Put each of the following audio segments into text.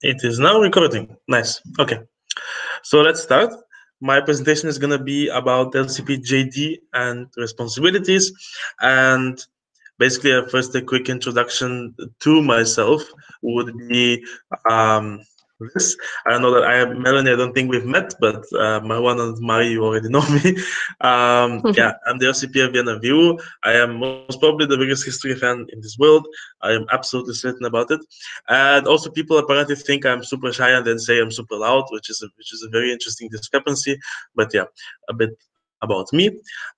It is now recording. Nice. Okay. So let's start. My presentation is going to be about LCP JD and responsibilities. And basically, first, a quick introduction to myself would be this. I know that I am Melanie. I don't think we've met, but Marwan and Mari, you already know me. Yeah, I'm the LCP of Vienna View. I am most probably the biggest history fan in this world. I am absolutely certain about it. And also, people apparently think I'm super shy and then say I'm super loud, which is a very interesting discrepancy. But yeah, a bit about me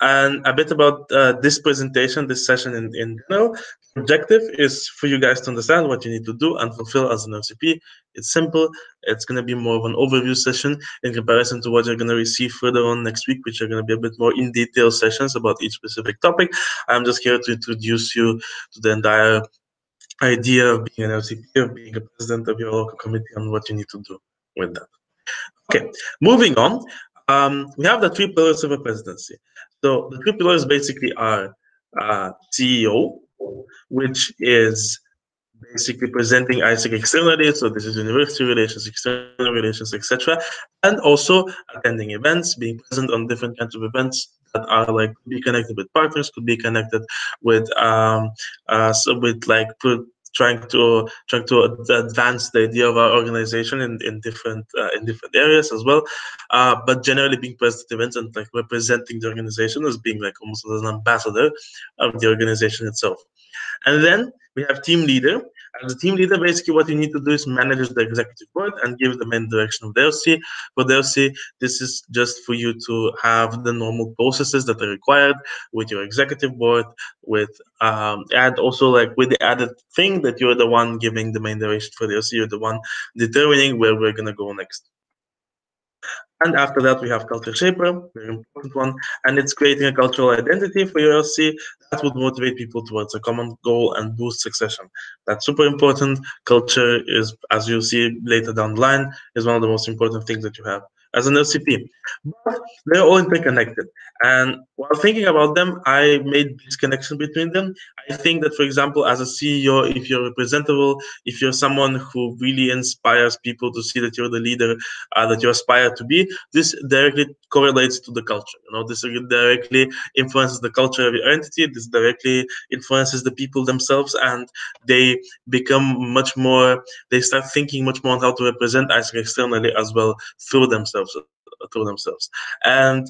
and a bit about this presentation, this session in general. The objective is for you guys to understand what you need to do and fulfill as an LCP. It's simple. It's going to be more of an overview session in comparison to what you're going to receive further on next week, which are going to be a bit more in detail sessions about each specific topic. I'm just here to introduce you to the entire idea of being an LCP, of being a president of your local committee, and what you need to do with that. Okay, moving on. We have the three pillars of a presidency. So the three pillars basically are CEO, which is basically presenting ISEC externally. So this is university relations, external relations, etc. And also attending events, being present on different kinds of events that are like could be connected with partners, could be connected with trying to advance the idea of our organization in different areas as well, but generally being present at events and like representing the organization as being like almost as an ambassador of the organization itself. And then we have team leader. As a team leader, basically what you need to do is manage the executive board and give the main direction of the LC. For the LC, this is just for you to have the normal processes that are required with your executive board, with and also like with the added thing that you're the one giving the main direction for the LC. You're the one determining where we're gonna go next. And after that, we have culture shaper, very important one, and it's creating a cultural identity for your LC that would motivate people towards a common goal and boost succession. That's super important. Culture is, as you'll see later down the line, is one of the most important things that you have as an LCP. But they're all interconnected. And while thinking about them, I made this connection between them. I think that, for example, as a CEO, if you're representable, if you're someone who really inspires people to see that you're the leader that you aspire to be, this directly correlates to the culture. This directly influences the culture of your entity. This directly influences the people themselves, and they become much more. They start thinking much more on how to represent ISEC externally as well through themselves. And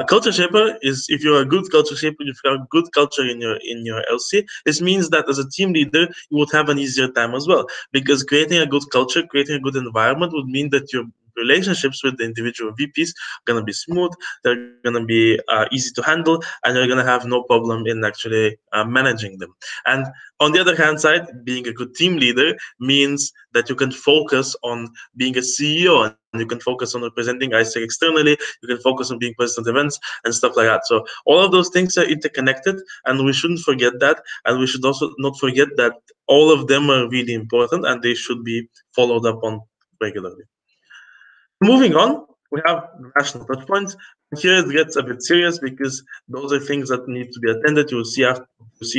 culture shaper is, if you're a good culture shaper, if you have good culture in your LC, this means that as a team leader you would have an easier time as well, because creating a good culture, creating a good environment would mean that your relationships with the individual VPs are going to be smooth, they're going to be easy to handle, and you're going to have no problem in actually managing them. And on the other hand side, being a good team leader means that you can focus on being a CEO, and you can focus on representing ISEC externally, you can focus on being present at events and stuff like that. So all of those things are interconnected, and we shouldn't forget that. And we should also not forget that all of them are really important and they should be followed up on regularly. Moving on, we have national touchpoints. Here it gets a bit serious because those are things that need to be attended. You will see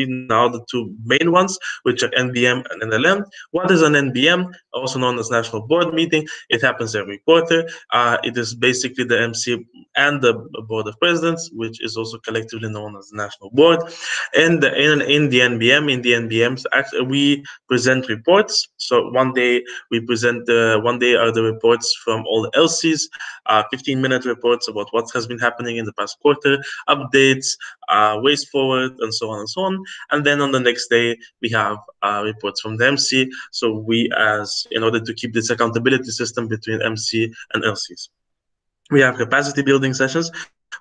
now the two main ones, which are NBM and NLM. What is an NBM? Also known as National Board Meeting. It happens every quarter. It is basically the MC and the Board of Presidents, which is also collectively known as the National Board. And in the NBMs, actually, we present reports. So one day we present one day are the reports from all the LCs, 15-minute reports about what has been happening in the past quarter, updates, ways forward, and so on and so on. And then on the next day, we have reports from the MC. So in order to keep this accountability system between MC and LCs. We have capacity building sessions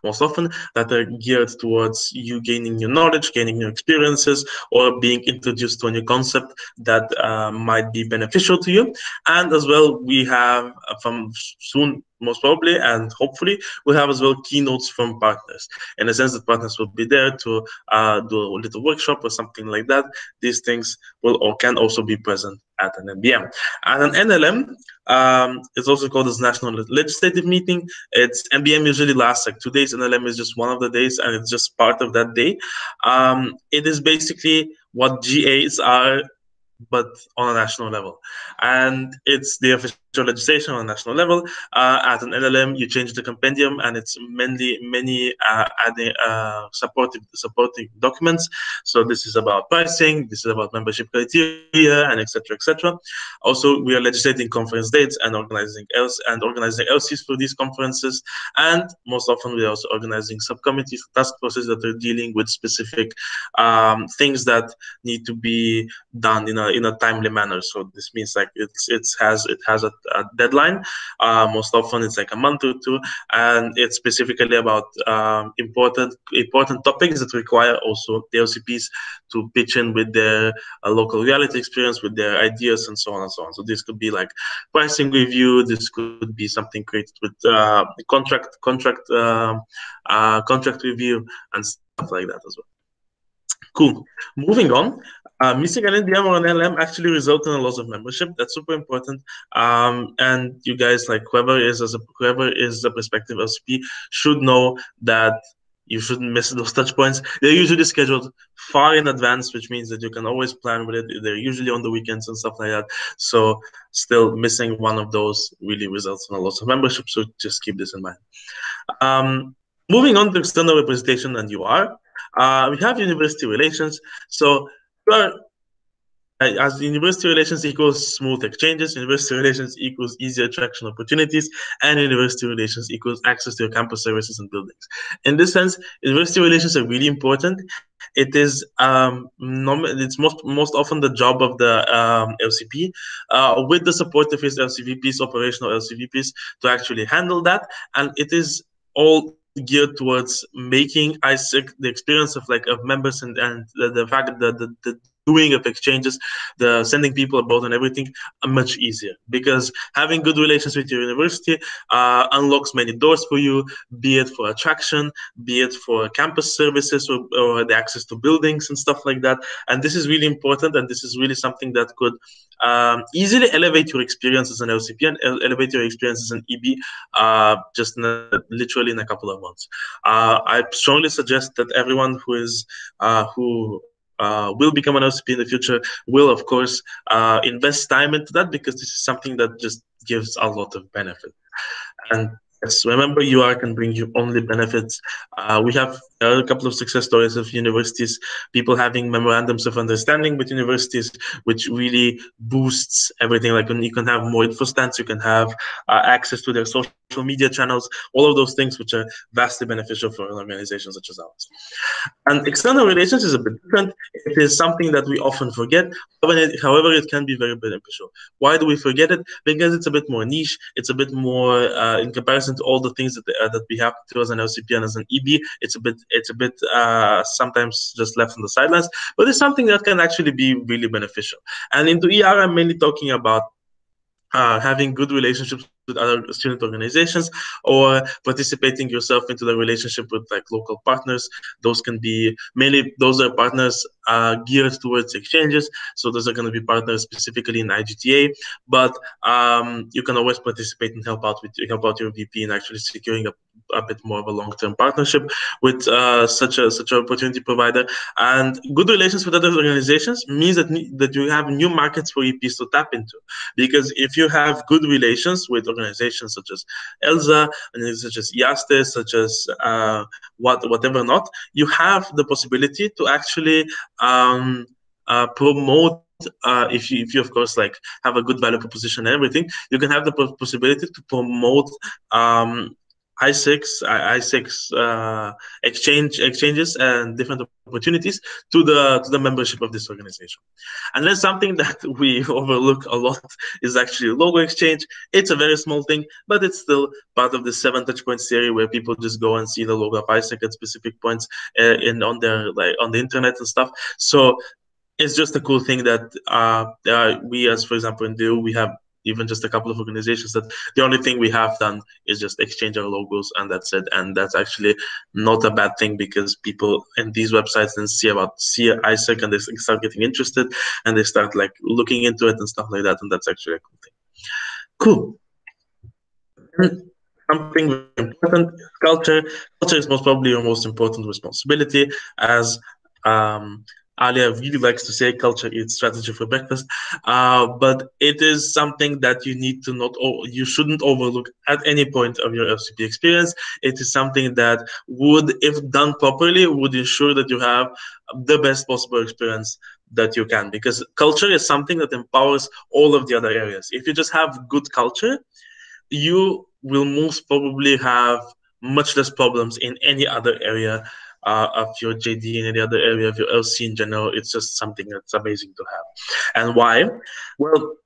most often that are geared towards you gaining new knowledge, gaining new experiences, or being introduced to a new concept that might be beneficial to you. And as well, we have from soon, most probably, and hopefully, we'll have as well keynotes from partners, in the sense that partners will be there to do a little workshop or something like that. These things will or can also be present at an NBM. And an NLM is also called as National Legislative Meeting. It's NBM usually lasts like 2 days. NLM is just one of the days, and it's just part of that day. It is basically what GAs are but on a national level. And it's the official legislation on a national level. At an LLM, you change the compendium, and it's mainly many adding supporting documents. So this is about pricing, this is about membership criteria, and etc. etc. Also, we are legislating conference dates and organizing LCs for these conferences. And most often, we are also organizing subcommittees, task forces that are dealing with specific things that need to be done in a timely manner. So this means like it has a deadline. Most often it's like a month or two, and it's specifically about important topics that require also the LCPs to pitch in with their local reality experience, with their ideas, and so on and so on. So this could be like pricing review. This could be something created with contract review and stuff like that as well. Cool. Moving on, missing an NDM or an LM actually results in a loss of membership. That's super important. And you guys, like whoever is a prospective LCP, should know that you shouldn't miss those touch points. They're usually scheduled far in advance, which means that you can always plan with it. They're usually on the weekends and stuff like that. So still missing one of those really results in a loss of membership. So just keep this in mind. Moving on to external representation and UR. We have university relations. So as university relations equals smooth exchanges, university relations equals easy attraction opportunities, and university relations equals access to your campus services and buildings. In this sense, university relations are really important. It is it's most often the job of the LCP, with the support of his LCVPs, operational LCVPs, to actually handle that. And it is all geared towards making ISEC, the experience of members and the fact that the doing of exchanges, the sending people about and everything, much easier, because having good relations with your university unlocks many doors for you, be it for attraction, be it for campus services, or the access to buildings and stuff like that. And this is really important, and this is really something that could easily elevate your experience as an LCP and elevate your experience as an EB just literally in a couple of months. I strongly suggest that everyone who is will become an LCP in the future will, of course, invest time into that, because this is something that just gives a lot of benefit. And yes, remember, UR can bring you only benefits. We have a couple of success stories of universities, people having memorandums of understanding with universities, which really boosts everything. Like you can have more info stands, you can have access to their social media channels, all of those things which are vastly beneficial for an organization such as ours. And external relations is a bit different. It is something that we often forget. However, it can be very beneficial. Why do we forget it? Because it's a bit more niche. It's a bit more in comparison to all the things that we have to do as an LCP and as an EB. It's a bit sometimes just left on the sidelines. But it's something that can actually be really beneficial. And into ER, I'm mainly talking about having good relationships with other student organizations, or participating yourself into the relationship with local partners. Those can be those are partners geared towards exchanges. So those are going to be partners specifically in IGTA, but you can always participate and help out your VP in actually securing a bit more of a long-term partnership with such an opportunity provider. And good relations with other organizations means that you have new markets for EPs to tap into, because if you have good relations with organizations such as ELSA, and such as IASTE, such as whatever not, you have the possibility to actually promote, if you of course have a good value proposition and everything, you can have the possibility to promote I6 exchanges and different opportunities to the membership of this organization. And then something that we overlook a lot is actually logo exchange. It's a very small thing, but it's still part of the 7 touch points theory, where people just go and see the logo of ISEC at specific points on the internet and stuff. So it's just a cool thing that we, as for example in DU, we have even just a couple of organizations that the only thing we have done is just exchange our logos, and that's it. And that's actually not a bad thing, because people in these websites then see ISEC and they start getting interested, and they start looking into it and stuff like that, and that's actually a cool thing. Cool. And something very important is culture. Culture is most probably your most important responsibility, as Alia really likes to say culture eats strategy for breakfast, but it is something that you need to not, you shouldn't overlook at any point of your LCP experience. It is something that would, if done properly, would ensure that you have the best possible experience that you can, because culture is something that empowers all of the other areas. If you just have good culture, you will most probably have much less problems in any other area of your JD, in any other area of your LC in general. It's just something that's amazing to have. And why? Well,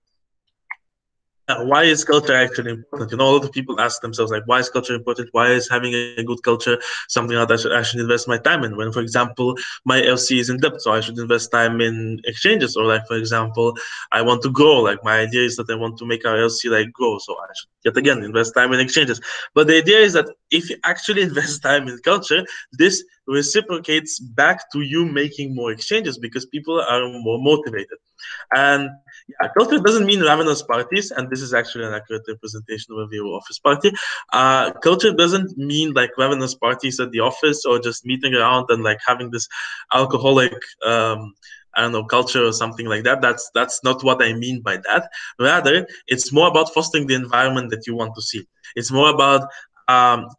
why is culture actually important? A lot of people ask themselves, like, why is culture important? Why is having a good culture something that I should invest my time in? When, for example, my LC is in debt, so I should invest time in exchanges. Or, like, for example, I want to grow. Like, my idea is that I want to make our LC like grow, so I should yet again invest time in exchanges. But the idea is that if you actually invest time in culture, this reciprocates back to you making more exchanges because people are more motivated. And yeah, culture doesn't mean ravenous parties, and this is actually an accurate representation of a real office party. Culture doesn't mean like ravenous parties at the office or just meeting around and like having this alcoholic I don't know, culture or something like that. That's not what I mean by that. Rather, it's more about fostering the environment that you want to see. It's more about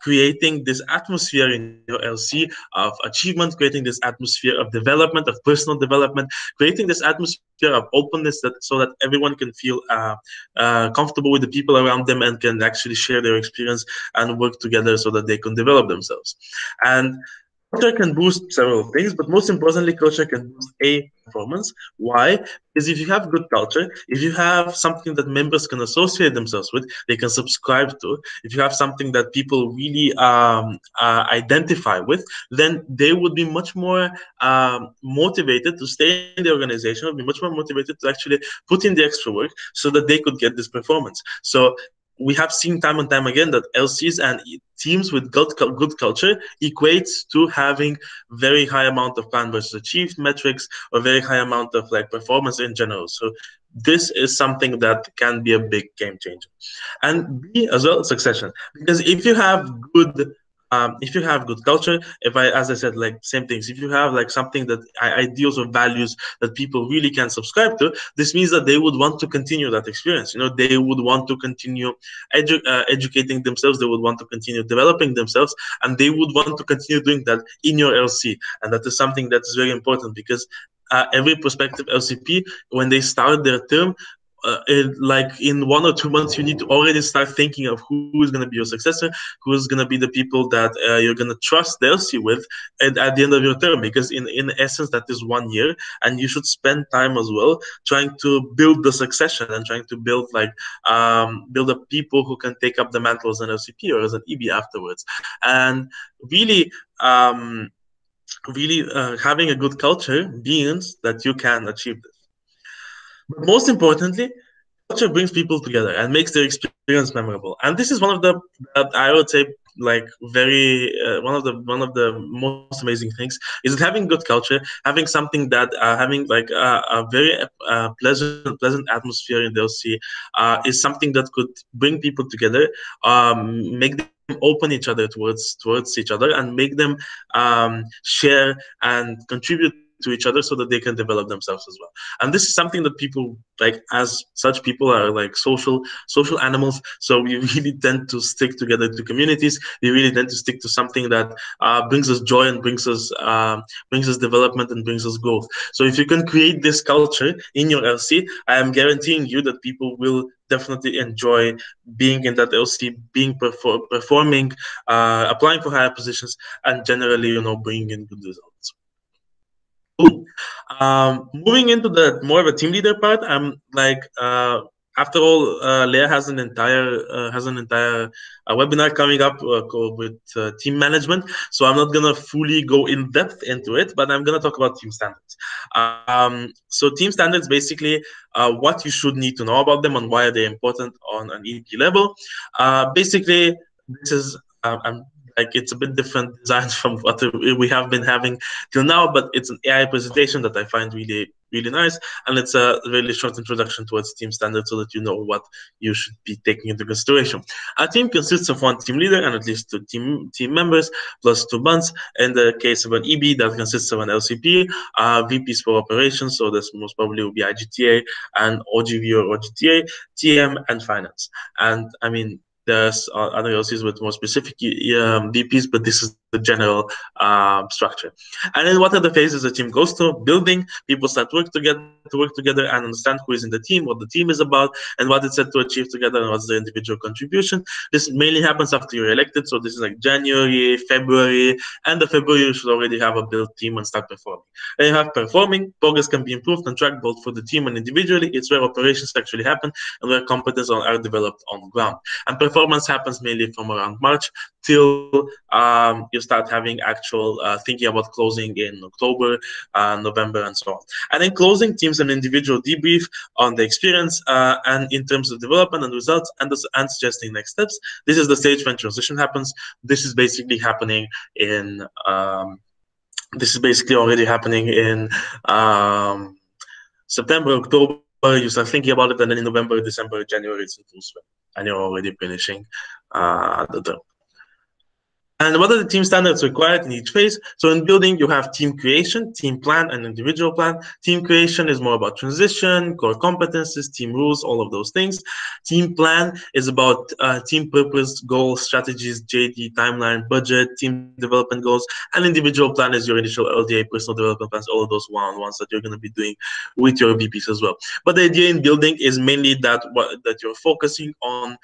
creating this atmosphere in your LC of achievement, creating this atmosphere of development, of personal development, creating this atmosphere of openness that so that everyone can feel comfortable with the people around them and can actually share their experience and work together so that they can develop themselves. And culture can boost several things, but most importantly, culture can boost a performance. Why? Because if you have good culture, if you have something that members can associate themselves with, they can subscribe to, if you have something that people really identify with, then they would be much more motivated to stay in the organization, would be much more motivated to actually put in the extra work so that they could get this performance. So we have seen time and time again that LCs and teams with good culture equates to having very high amount of plan versus achieved metrics or very high amount of like performance in general. So this is something that can be a big game changer. And B as well, succession. Because if you have good culture, as I said, like same things, if you have like something that ideals or values that people really can subscribe to, this means that they would want to continue that experience. They would want to continue educating themselves, they would want to continue developing themselves, and they would want to continue doing that in your LC. And that is something that is very important because every prospective LCP, when they start their term, like in 1 or 2 months, you need to already start thinking of who is going to be your successor, who is going to be the people that you're going to trust the LC with at the end of your term. Because in essence, that is 1 year, and you should spend time as well trying to build the succession and trying to build build up people who can take up the mantle as an LCP or as an EB afterwards. And really, having a good culture means that you can achieve this. But most importantly, culture brings people together and makes their experience memorable. And this is one of the that I would say like very one of the most amazing things is that having good culture, having something that having like a very pleasant atmosphere in the LC is something that could bring people together, make them open each other towards each other, and make them share and contribute to each other so that they can develop themselves as well. And this is something that people like, as such people are like social animals, so we really tend to stick together to communities. We really tend to stick to something that brings us joy and brings us development and brings us growth. So if you can create this culture in your LC, I am guaranteeing you that people will definitely enjoy being in that LC, being performing, applying for higher positions, and generally, bringing in good results. Cool. Moving into the more of a team leader part, I'm like, after all, Leah has an entire webinar coming up with team management. So I'm not gonna fully go in depth into it, but I'm gonna talk about team standards. So team standards, basically, what you should need to know about them and why are they important on an EP level. Basically, this is I'm like it's a bit different design from what we have been having till now, but it's an AI presentation that I find really nice, and it's a really short introduction towards team standards so that you know what you should be taking into consideration. A team consists of one team leader and at least two team members plus two bunts. In the case of an EB, that consists of an LCP, VPs for operations, so this most probably will be IGTA, and OGV or OGTA, TM, and finance. And I mean, there's other LCs with more specific VPs, but this is the general structure. And then what are the phases the team goes through? Building, people start to work together and understand who is in the team, what the team is about, and what it's set to achieve together, and what's the individual contribution. This mainly happens after you're elected, so this is like January, February, and the February you should already have a built team and start performing. And you have performing, progress can be improved and tracked both for the team and individually. It's where operations actually happen and where competence are developed on ground. And performance happens mainly from around March till you start having actual thinking about closing in October, November, and so on. And then closing, teams and individual debrief on the experience and in terms of development and results and suggesting next steps. This is the stage when transition happens. This is basically happening in this is basically already happening in September, October. You start thinking about it, and then in November, December, January, it's in full swing, and you're already finishing the term. And what are the team standards required in each phase? So in building, you have team creation, team plan, and individual plan. Team creation is more about transition, core competencies, team rules, all of those things. Team plan is about team purpose, goals, strategies, JD, timeline, budget, team development goals. And individual plan is your initial LDA, personal development plans, all of those one-on-ones that you're going to be doing with your VPs as well. But the idea in building is mainly that you're focusing on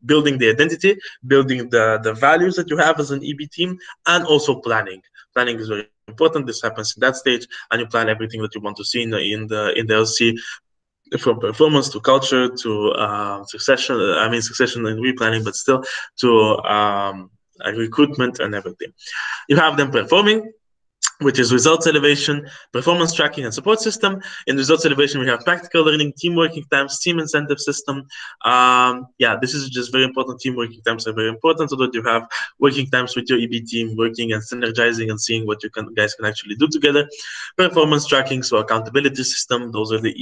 building the identity, building the values that you have as an EB team, and also planning. Planning is very important. This happens in that stage, and you plan everything that you want to see in the LC, from performance to culture to succession. I mean succession and replanning, but still to recruitment and everything. You have them performing, which is results elevation, performance tracking, and support system. In results elevation, we have practical learning, team working times, team incentive system. Yeah, this is just very important. Team working times are very important so that you have working times with your EB team, working and synergizing and seeing what you guys can actually do together. Performance tracking, so accountability system. Those are the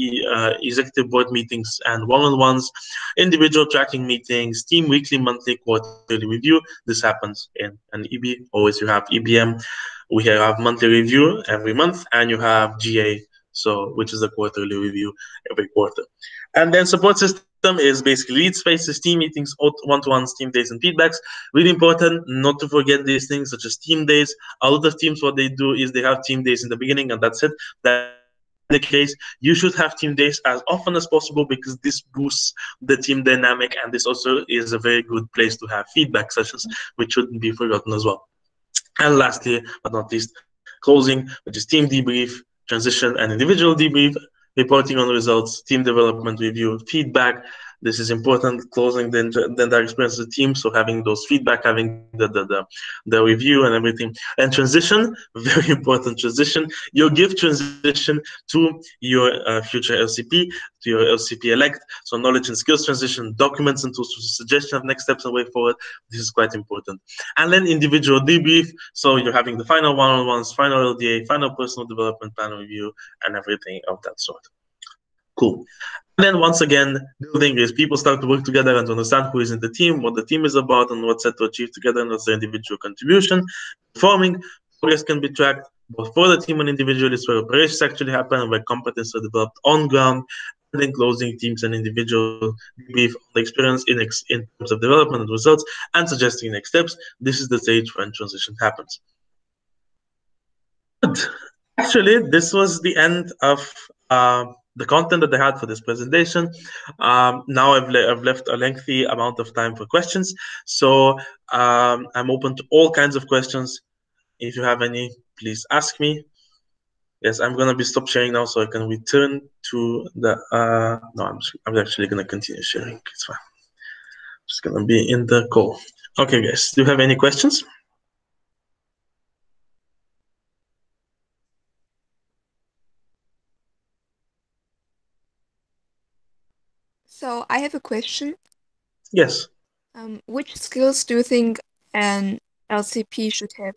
executive board meetings and one-on-ones. Individual tracking meetings, team weekly, monthly, quarterly review. This happens in an EB. Always you have EBM. We have monthly review every month, and you have GA, so which is a quarterly review every quarter. And then support system is basically lead spaces, team meetings, one-to-ones, team days, and feedbacks. Really important not to forget these things, such as team days. A lot of teams, what they do is they have team days in the beginning, and that's it. That shouldn't be the case. You should have team days as often as possible because this boosts the team dynamic, and this also is a very good place to have feedback sessions, which shouldn't be forgotten as well. And lastly, but not least, closing, which is team debrief, transition, and individual debrief, reporting on results, team development review, feedback. This is important, closing the entire experience of the team, so having those feedback, having the review and everything. And transition, very important transition. You give transition to your future LCP, to your LCP elect, so knowledge and skills transition, documents and tools, suggestion of next steps and way forward. This is quite important. And then individual debrief, so you're having the final one-on-ones, final LDA, final personal development plan review, and everything of that sort. Cool. And then once again, building is people start to work together and to understand who is in the team, what the team is about, and what's set to achieve together, and what's the individual contribution. Performing, progress can be tracked both for the team and individually, where operations actually happen and where competence are developed on ground. And then closing, teams and individual debrief on the experience in terms of development and results, and suggesting next steps. This is the stage when transition happens. Good. Actually, this was the end of the content that I had for this presentation. Now I've left a lengthy amount of time for questions, so I'm open to all kinds of questions. If you have any, please ask me. Yes, I'm gonna be stop sharing now, so I can return to the. No, I'm actually gonna continue sharing. It's fine. Just gonna be in the call. Okay, guys, do you have any questions? So I have a question. Yes. Which skills do you think an LCP should have?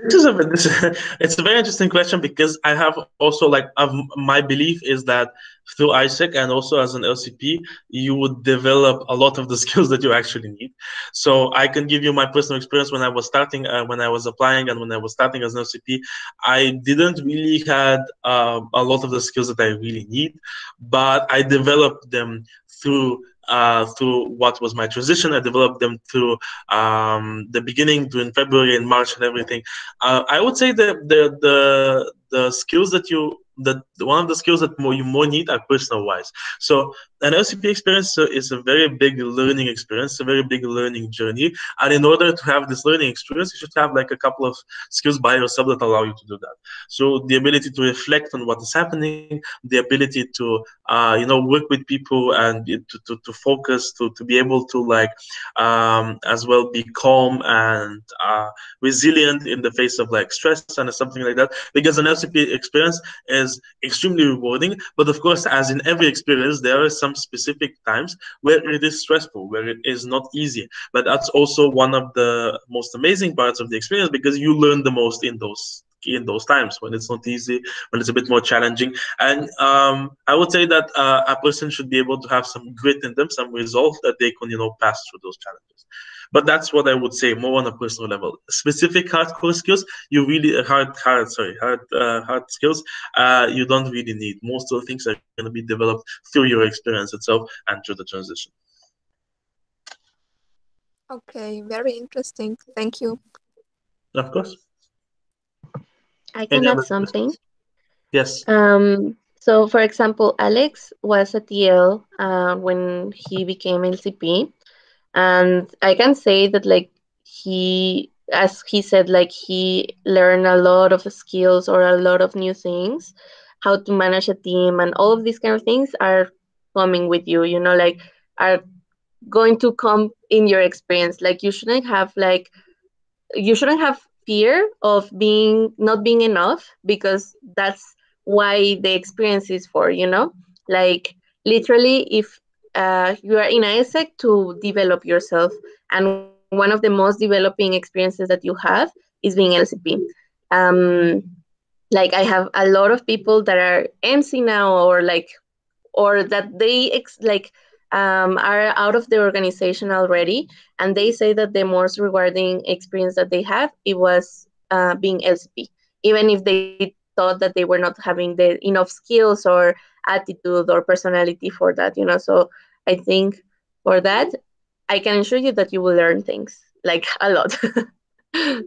It's a very interesting question because I have also like my belief is that through ISEC and also as an LCP, you would develop a lot of the skills that you actually need. So I can give you my personal experience when I was starting, when I was applying, and when I was starting as an LCP. I didn't really had a lot of the skills that I really need, but I developed them through what was my transition. I developed them through the beginning, during February and March and everything. I would say that the skills that one of the skills that you more need are personal wise. So an LCP experience is a very big learning experience, a very big learning journey. And in order to have this learning experience, you should have like a couple of skills by yourself that allow you to do that. So the ability to reflect on what is happening, the ability to work with people and to focus, to be able to like as well be calm and resilient in the face of like stress and something like that, because an LCP experience is extremely rewarding. But of course, as in every experience, there are some specific times where it is stressful, where it is not easy. But that's also one of the most amazing parts of the experience, because you learn the most in those times when it's not easy, when it's a bit more challenging. And I would say that a person should be able to have some grit in them, some resolve, that they can pass through those challenges. But that's what I would say, more on a personal level. Specific hardcore skills, you really hard skills, you don't really need. Most of the things are going to be developed through your experience itself and through the transition. Okay, very interesting. Thank you. Of course. I can Any add other something. questions? Yes. So for example, Alex was a TL when he became LCP, and I can say that like as he said, like he learned a lot of skills or a lot of new things, how to manage a team, and all of these kind of things are coming with you, like are going to come in your experience. Like you shouldn't have fear of being not being enough, because that's why the experience is for, like literally, if you are in ISEC to develop yourself, and one of the most developing experiences that you have is being LCP. um like I have a lot of people that are MC now, or that they are out of the organization already, and they say that the most rewarding experience that they have, it was being LCP, even if they thought that they were not having the enough skills or attitude or personality for that. So I think for that, I can assure you that you will learn things like a lot.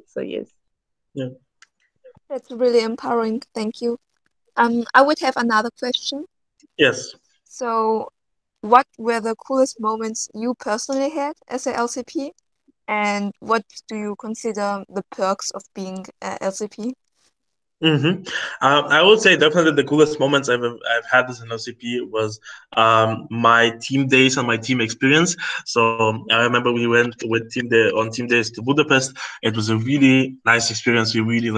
So yes. Yeah. That's really empowering. Thank you. I would have another question. Yes. So, what were the coolest moments you personally had as a LCP? And what do you consider the perks of being a LCP? I would say definitely the coolest moments I've had as an LCP was my team days and my team experience. So I remember we went with on team days to Budapest. It was a really nice experience. We really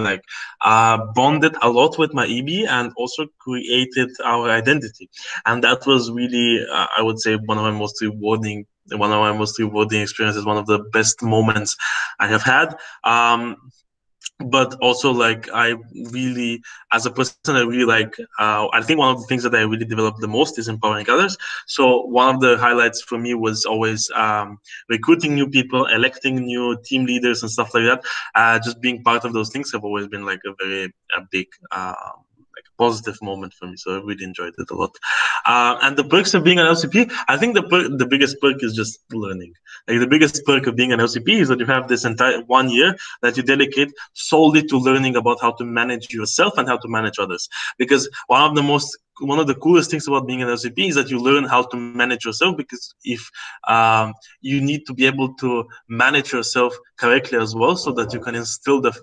bonded a lot with my EB and also created our identity, and that was really I would say one of my most rewarding experiences, one of the best moments I have had. But also like I really, as a person, I really I think one of the things that I really developed the most is empowering others. So one of the highlights for me was always recruiting new people, electing new team leaders and stuff like that. Just being part of those things have always been like a big positive moment for me. So I really enjoyed it a lot. And the perks of being an LCP, I think the biggest perk is just learning. Like the biggest perk of being an LCP is that you have this entire 1 year that you dedicate solely to learning about how to manage yourself and how to manage others. Because one of the coolest things about being an LCP is that you learn how to manage yourself, because if you need to be able to manage yourself correctly as well, so that you can instill this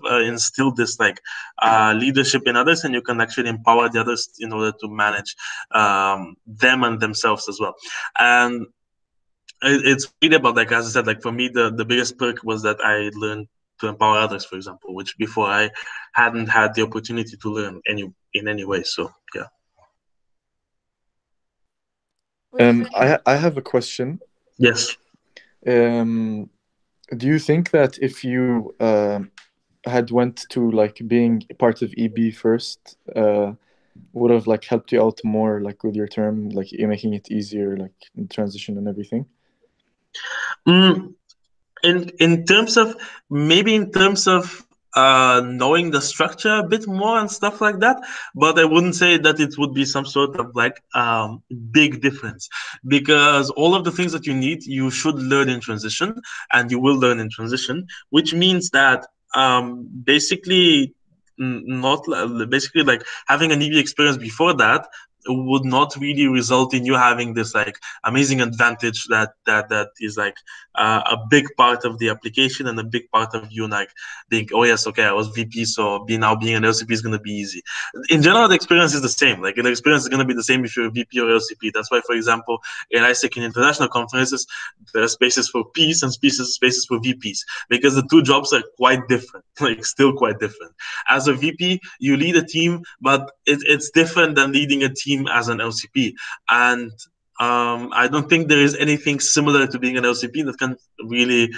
leadership in others, and you can actually empower the others in order to manage them and themselves as well. And it's really about, like, as I said, like for me, the biggest perk was that I learned to empower others, for example, which before I hadn't had the opportunity to learn in any way. So yeah. Really? I have a question. Yes. Do you think that if you had went to like being part of EB first, would have like helped you out more, like with your term, like making it easier, like in transition and everything? Mm, in terms of maybe in terms of knowing the structure a bit more and stuff like that, but I wouldn't say that it would be some sort of like big difference, because all of the things that you need you should learn in transition, and you will learn in transition, which means that basically not basically like having an EB experience before that would not really result in you having this like amazing advantage that is like a big part of the application and a big part of you like think, oh yes, okay, I was VP, so now being an LCP is going to be easy. In general, the experience is the same. Like the experience is going to be the same if you're a VP or LCP. That's why, for example, in ISEC in international conferences, there are spaces for Ps and spaces for VPs, because the two jobs are quite different, like still quite different. As a VP, you lead a team, but it's different than leading a team as an LCP. And I don't think there is anything similar to being an LCP that can really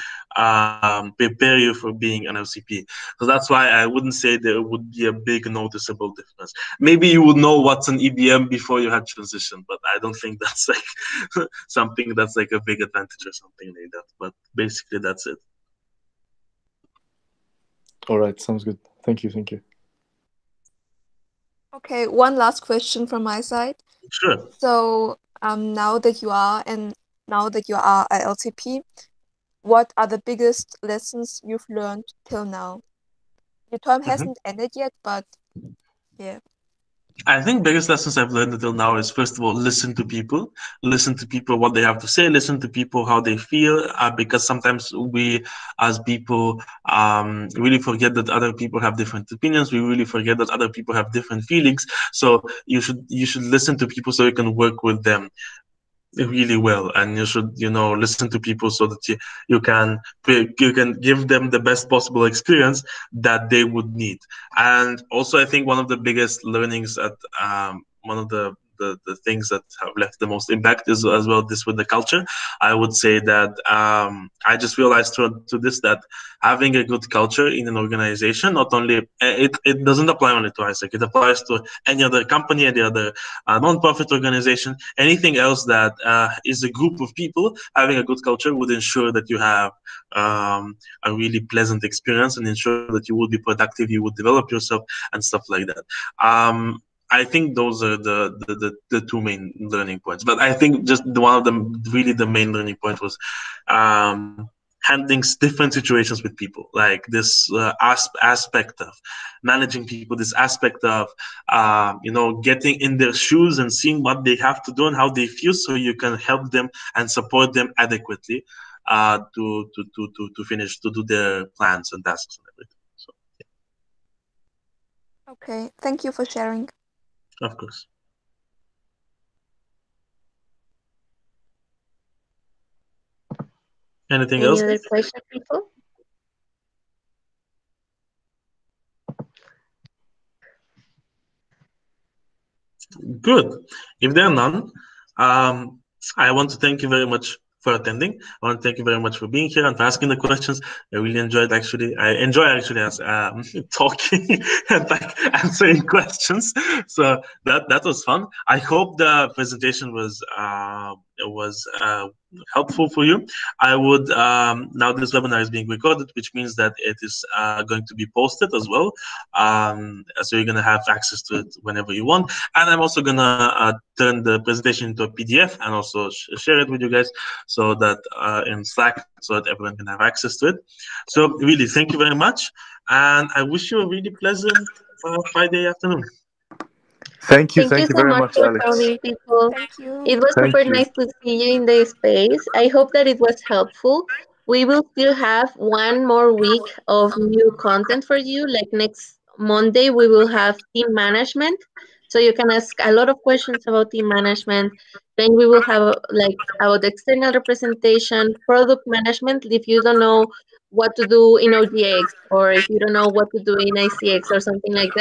prepare you for being an LCP. So that's why I wouldn't say there would be a big noticeable difference. Maybe you would know what's an EBM before you had transition, but I don't think that's like something that's like a big advantage or something like that. But basically, that's it. All right, sounds good. Thank you, thank you. Okay, one last question from my side. Sure. So, now that you are a LCP, what are the biggest lessons you've learned till now? Your term hasn't ended yet, but yeah. I think biggest lessons I've learned until now is, first of all, listen to people what they have to say, listen to people how they feel, because sometimes we as people really forget that other people have different opinions. We really forget that other people have different feelings. So you should listen to people so you can work with them really well, and you should listen to people so that you can give them the best possible experience that they would need. And also, I think one of the biggest learnings at one of the things that have left the most impact is as well this with the culture. I would say that I just realized to this that having a good culture in an organization, not only it doesn't apply only to ISEC, it applies to any other company, any other non-profit organization, anything else that is a group of people. Having a good culture would ensure that you have a really pleasant experience and ensure that you would be productive, you would develop yourself and stuff like that. I think those are the two main learning points. But I think just one of them, really the main learning point was handling different situations with people, like this aspect of managing people, this aspect of getting in their shoes and seeing what they have to do and how they feel, so you can help them and support them adequately to finish, to do their plans and tasks and everything. So Okay, thank you for sharing. of course. Anything Any else? other questions, people? Good. If there are none, I want to thank you very much for attending. I want to thank you very much for being here and for asking the questions. I really enjoyed actually. I enjoy actually as talking and like answering questions. So that was fun. I hope the presentation was helpful for you. I would now this webinar is being recorded, which means that it is going to be posted as well. So you're gonna have access to it whenever you want. And I'm also gonna turn the presentation into a PDF and also share it with you guys, so that in Slack, so that everyone can have access to it. So really, thank you very much, and I wish you a really pleasant Friday afternoon. Thank you Thank you so very much much, for Alex. coming, people. Thank you. It was Thank super you. nice to see you in the space. I hope that it was helpful. We will still have one more week of new content for you. Like next Monday, we will have team management. So you can ask a lot of questions about team management. Then we will have like about external representation, product management. If you don't know what to do in OGX, or if you don't know what to do in ICX or something like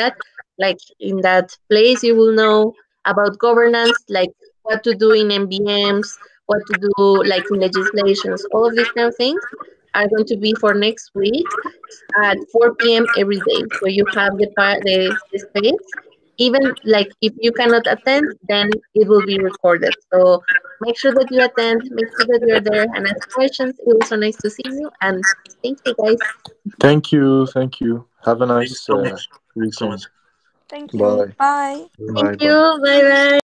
in that place, you will know about governance, like what to do in MBMs, what to do like in legislations, all of these kind of things are going to be for next week at 4 p.m. every day. So you have the space. Even like if you cannot attend, then it will be recorded. So make sure that you attend, make sure that you're there and ask questions. It was so nice to see you, and thank you guys. Thank you. Thank you. Have a Thank you nice so much. Thanks so much. weekend. Thank you. Bye. Bye. Thank Bye. you. Bye. Bye bye.